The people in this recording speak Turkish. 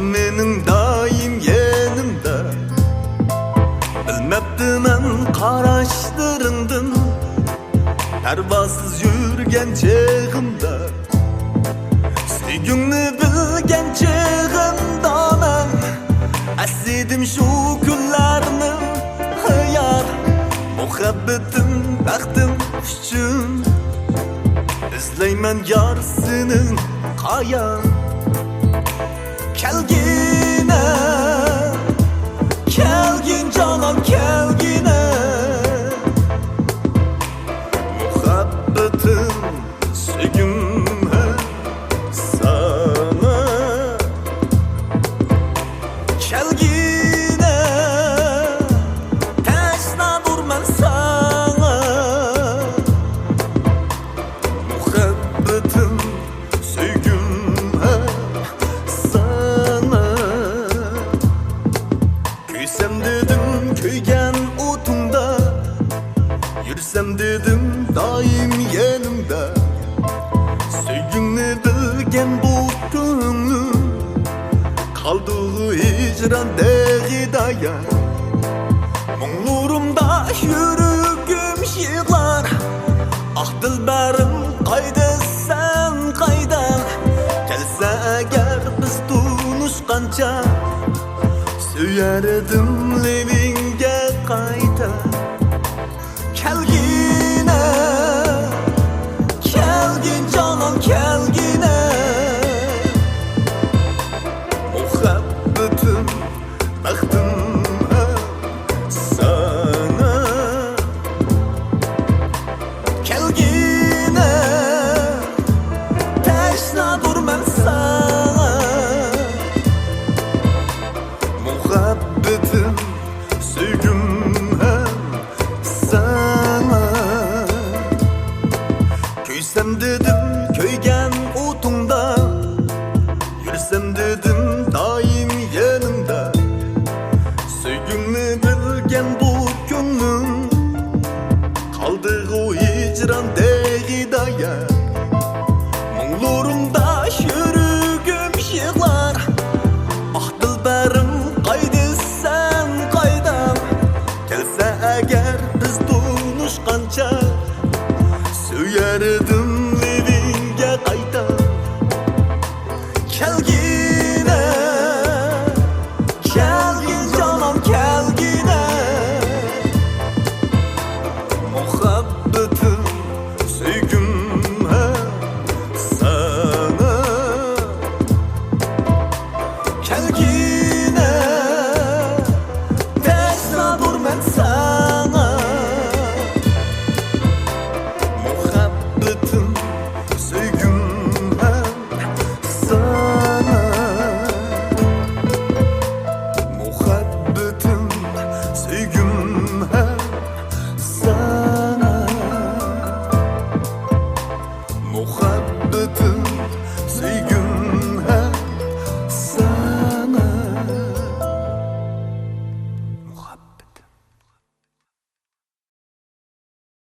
mening doim yanimda. Bilmabdiman qarashlaringdan parvosiz yurgan chog'imda. Sevgingni bilgan chog'imda men asidim shu kunlarni hayal. Muhabbatim baxtim uchun izlayman yor seni qayon. Kelgine, kelgin canım kelgine. Muhabbetim sevgim sana. Kelgine, teşna durman sana. Muhabbetim sevgim Küysem dedim köygen otunda, yursam dedim daim yanımda. Sevgingni bilgen bu ko'nglim qaldığı hicranda gidaya. Muңlurumda yürügüm yığlar, ah dilberim qayda sen qayda. Kelsa agar biz tunuşqancha Söylerdim levinge qayta. Kelgine, kelgin canım kelgin.